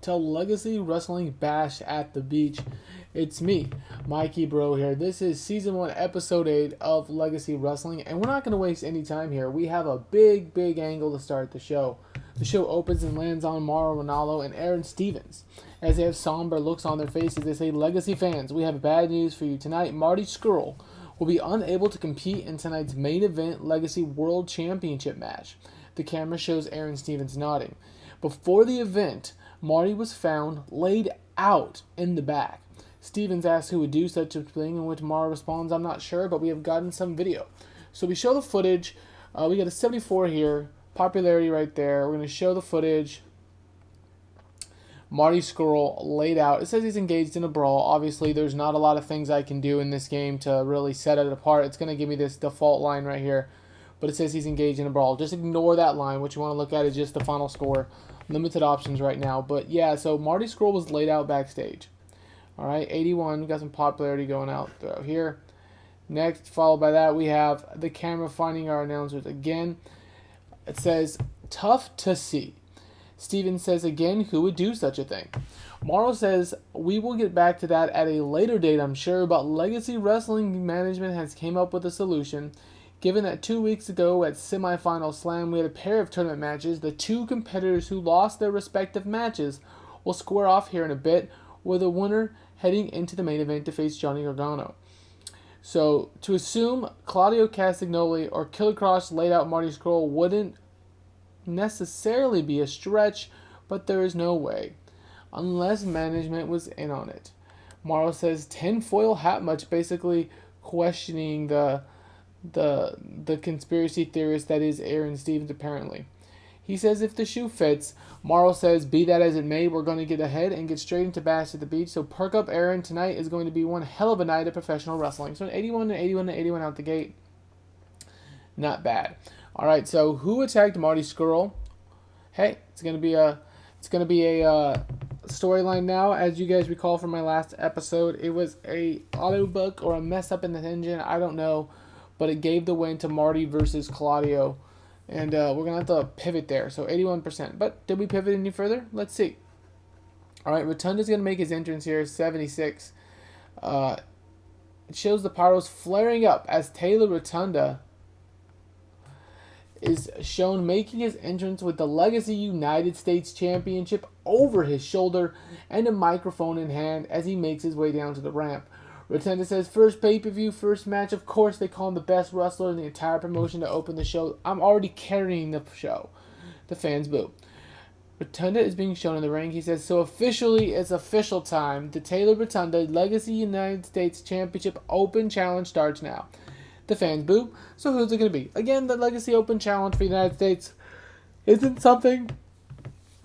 to Legacy Wrestling Bash at the Beach. It's me, Mikey Bro here. This is Season 1, Episode 8 of Legacy Wrestling, and we're not going to waste any time here. We have a big angle to start the show. The show opens and lands on Mauro Ranallo and Aaron Stevens. As they have somber looks on their faces, they say, Legacy fans, we have bad news for you tonight. Marty Scurll will be unable to compete in tonight's main event Legacy World Championship match. The camera shows Aaron Stevens nodding. Before the event, Marty was found laid out in the back. Stevens asks who would do such a thing, in which Mauro responds, I'm not sure, but we have gotten some video. So we show the footage. We got a 74 here. Popularity right there. We're going to show the footage. Marty Scurll laid out. It says he's engaged in a brawl. Obviously, there's not a lot of things I can do in this game to really set it apart. It's going to give me this default line right here. But it says he's engaged in a brawl. Just ignore that line. What you want to look at is just the final score. Limited options right now. But yeah, so Marty Scurll was laid out backstage. Alright, 81. We've got some popularity going out through here. Next, followed by that, we have the camera finding our announcers again. It says, tough to see. Steven says again, who would do such a thing? Mauro says, we will get back to that at a later date, I'm sure, but Legacy Wrestling Management has came up with a solution. Given that 2 weeks ago at Semi-Final Slam we had a pair of tournament matches, the two competitors who lost their respective matches will square off here in a bit, with the winner heading into the main event to face Johnny Gargano. So, to assume Claudio Castagnoli or Killer Kross laid out Marty Scurll wouldn't necessarily be a stretch, but there is no way, unless management was in on it. Mauro says tinfoil hat much, basically questioning the conspiracy theorist that is Aaron Stevens apparently. He says if the shoe fits. Mauro says be that as it may, we're going to get ahead and get straight into Bash at the Beach. So perk up, Aaron. Tonight is going to be one hell of a night of professional wrestling. So an 81 and 81 and 81 out the gate. Not bad. All right. So who attacked Marty Scurll? Hey, it's going to be a storyline now. As you guys recall from my last episode, it was a auto book or a mess up in the engine. I don't know. But it gave the win to Marty versus Claudio. And we're going to have to pivot there. So 81%. But did we pivot any further? Let's see. All right, Rotunda's going to make his entrance here. 76. It shows the pyros flaring up as Taylor Rotunda is shown making his entrance with the Legacy United States Championship over his shoulder and a microphone in hand as he makes his way down to the ramp. Rotunda says, first pay-per-view, first match. Of course, they call him the best wrestler in the entire promotion to open the show. I'm already carrying the show. The fans boo. Rotunda is being shown in the ring. He says, so officially, it's official time. The Taylor Rotunda Legacy United States Championship Open Challenge starts now. The fans boo. So who's it going to be? Again, the Legacy Open Challenge for the United States isn't something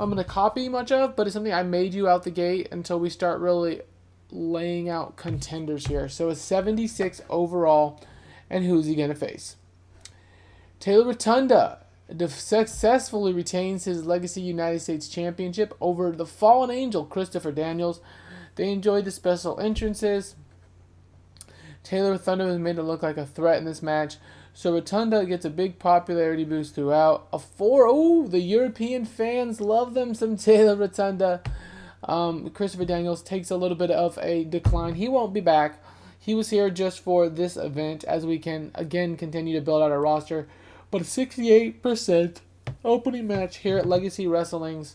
I'm going to copy much of, but it's something I made you out the gate until we start really laying out contenders here. So a 76 overall, and who's he going to face? Taylor Rotunda successfully retains his Legacy United States Championship over the Fallen Angel, Christopher Daniels. They enjoyed the special entrances. Taylor Rotunda was made to look like a threat in this match. So Rotunda gets a big popularity boost throughout. A 4, oh, the European fans love them some Taylor Rotunda. Christopher Daniels takes a little bit of a decline. He won't be back. He was here just for this event as we can, again, continue to build out our roster. But a 68% opening match here at Legacy Wrestling's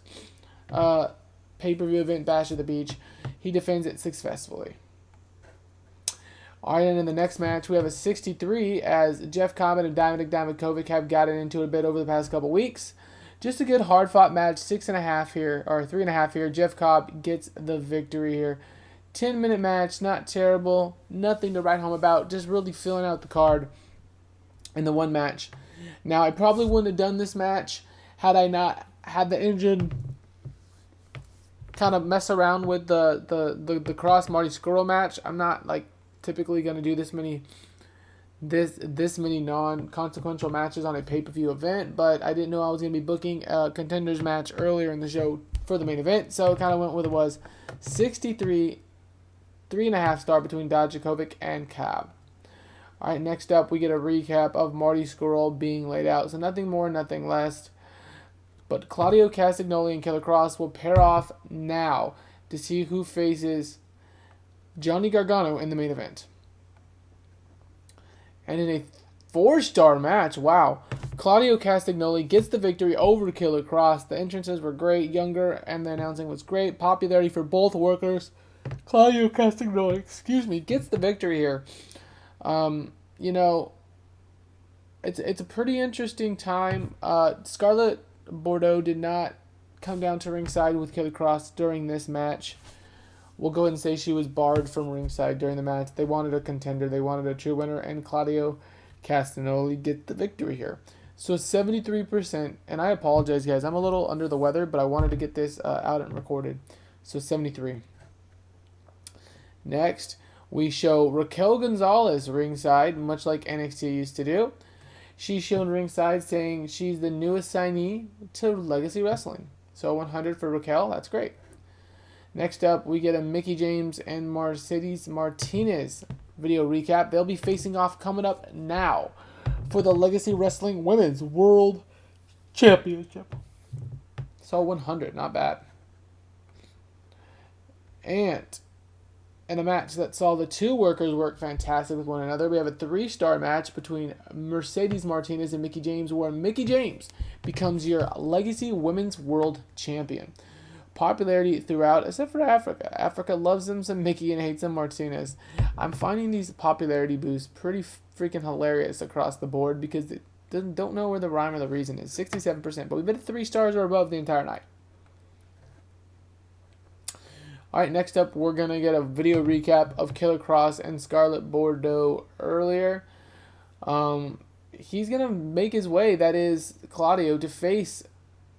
pay-per-view event, Bash at the Beach. He defends it successfully. Alright, and in the next match, we have a 63 as Jeff Cobb and Diamond Kovac have gotten into it a bit over the past couple weeks. Just a good hard-fought match, 6.5 here, or 3.5 here. Jeff Cobb gets the victory here. 10-minute match, not terrible. Nothing to write home about. Just really filling out the card in the one match. Now, I probably wouldn't have done this match had I not had the engine kind of mess around with the Cross Marty Scurll match. I'm not like typically going to do this many non-consequential matches on a pay-per-view event, but I didn't know I was going to be booking a contenders match earlier in the show for the main event, so it kind of went with it was. 63, 3.5 star between Kovac and Cobb. Alright, next up we get a recap of Marty Scurll being laid out, so nothing more, nothing less. But Claudio Castagnoli and Killer Cross will pair off now to see who faces Johnny Gargano in the main event. And in a 4-star match, wow, Claudio Castagnoli gets the victory over Killer Cross. The entrances were great, younger, and the announcing was great. Popularity for both workers. Claudio Castagnoli, gets the victory here. You know, it's a pretty interesting time. Scarlet Bordeaux did not come down to ringside with Killer Cross during this match. We'll go ahead and say she was barred from ringside during the match. They wanted a contender. They wanted a true winner, and Claudio Castagnoli get the victory here. So 73%, and I apologize, guys. I'm a little under the weather, but I wanted to get this out and recorded. So 73. Next, we show Raquel Gonzalez ringside, much like NXT used to do. She's shown ringside saying she's the newest signee to Legacy Wrestling. So 100 for Raquel. That's great. Next up, we get a Mickie James and Mercedes Martinez video recap. They'll be facing off coming up now for the Legacy Wrestling Women's World Championship. So 100, not bad. And in a match that saw the two workers work fantastic with one another, we have a 3-star match between Mercedes Martinez and Mickie James, where Mickie James becomes your Legacy Women's World Champion. Popularity throughout, except for Africa. Africa loves them some Mickie and hates them Martinez. I'm finding these popularity boosts pretty freaking hilarious across the board because they don't know where the rhyme or the reason is. 67%, but we've been at 3 stars or above the entire night. Alright, next up, we're going to get a video recap of Killer Cross and Scarlet Bordeaux earlier. He's going to make his way, that is Claudio, to face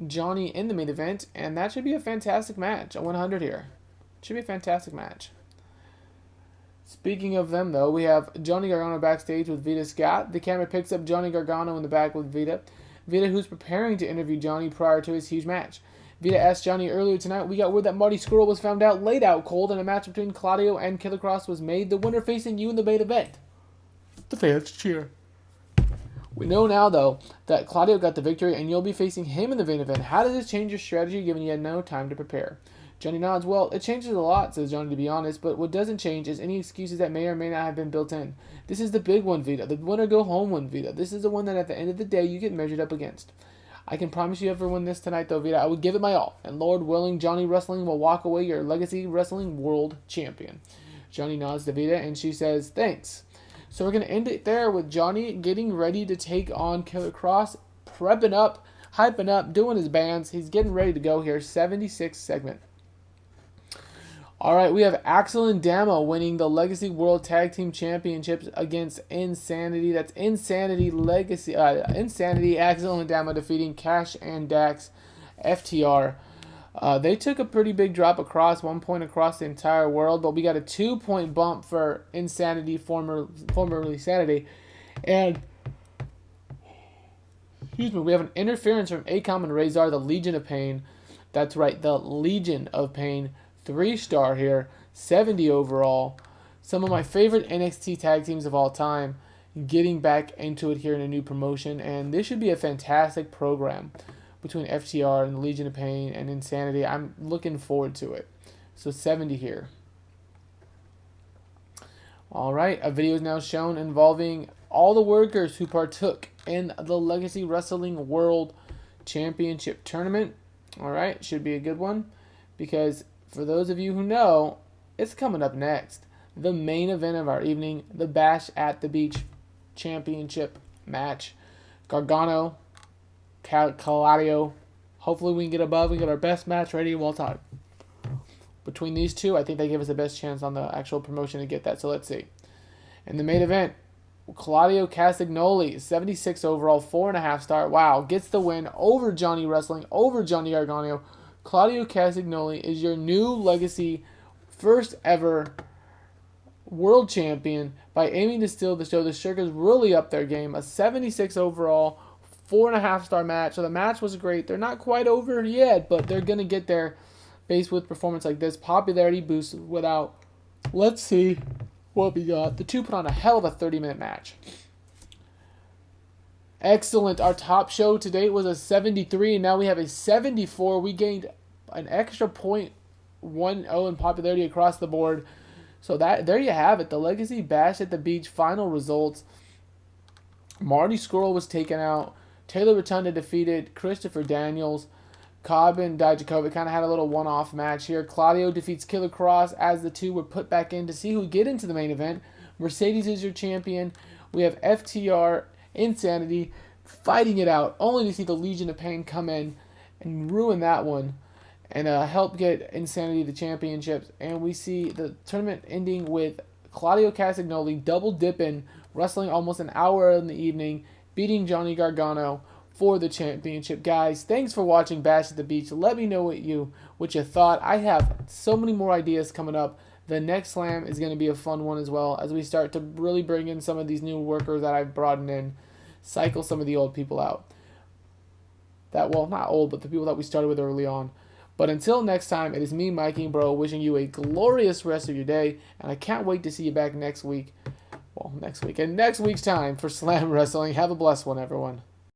Johnny in the main event, and that should be a fantastic match. A 100 here. Should be a fantastic match. Speaking of them, though, we have Johnny Gargano backstage with Vita Scott. The camera picks up Johnny Gargano in the back with Vita. Vita, who's preparing to interview Johnny prior to his huge match. Vita asked Johnny earlier tonight, we got word that Marty Scurll was found out laid out cold and a match between Claudio and Killer Cross was made. The winner facing you in the main event. The fans cheer. We know now, though, that Claudio got the victory and you'll be facing him in the main event. How does this change your strategy given you had no time to prepare? Johnny nods. Well, it changes a lot, says Johnny, to be honest, but what doesn't change is any excuses that may or may not have been built in. This is the big one, Vita. The winner go home one, Vita. This is the one that at the end of the day you get measured up against. I can promise you if I win this tonight, though, Vita, I would give it my all. And Lord willing, Johnny Wrestling will walk away your Legacy Wrestling World Champion. Johnny nods to Vita and she says, thanks. So we're going to end it there with Johnny getting ready to take on Killer Cross, prepping up, hyping up, doing his bands. He's getting ready to go here. 76th segment. All right, we have Axel and Damo winning the Legacy World Tag Team Championships against Insanity. That's Insanity Legacy. Insanity, Axel and Damo defeating Cash and Dax, FTR. They took a pretty big drop across, 1 point across the entire world, but we got a 2-point bump for Insanity, formerly Sanity. And, excuse me, we have an interference from Akam and Razor, the Legion of Pain. That's right, the Legion of Pain. 3-star here, 70 overall. Some of my favorite NXT tag teams of all time getting back into it here in a new promotion, and this should be a fantastic program between FTR and the Legion of Pain and Insanity. I'm looking forward to it. So 70 here. Alright, a video is now shown involving all the workers who partook in the Legacy Wrestling World Championship Tournament. Alright, should be a good one, because for those of you who know, it's coming up next. The main event of our evening, the Bash at the Beach Championship match. Gargano, Claudio. Hopefully we can get above and get our best match ready of all time. Between these two, I think they give us the best chance on the actual promotion to get that, so let's see. In the main event, Claudio Castagnoli, 76 overall, 4.5 star. Wow, gets the win over Johnny Wrestling, over Johnny Gargano. Claudio Castagnoli is your new Legacy first ever world champion by aiming to steal the show. The Shirkers really up their game. A 76 overall, 4.5 star match. So the match was great. They're not quite over yet, but they're going to get there based with performance like this. Popularity boost without. Let's see what we got. The two put on a hell of a 30-minute match. Excellent. Our top show to date was a 73, and now we have a 74. We gained an extra 0.10 in popularity across the board. So there you have it. The Legacy Bash at the Beach final results. Marty Scurll was taken out. Taylor Rotunda defeated Christopher Daniels. Cobb and Kovac kind of had a little one-off match here. Claudio defeats Killer Cross as the two were put back in to see who would get into the main event. Mercedes is your champion. We have FTR, Insanity, fighting it out, only to see the Legion of Pain come in and ruin that one and help get Insanity the championships. And we see the tournament ending with Claudio Castagnoli double dipping, wrestling almost an hour in the evening, beating Johnny Gargano for the championship. Guys, thanks for watching Bash at the Beach. Let me know what you thought. I have so many more ideas coming up. The next Slam is going to be a fun one as well, as we start to really bring in some of these new workers that I've brought in, cycle some of the old people out. Well, not old, but the people that we started with early on. But until next time, it is me, Mikey Bro, wishing you a glorious rest of your day, and I can't wait to see you back next week. Well, next week and next week's time for Slam Wrestling. Have a blessed one, everyone.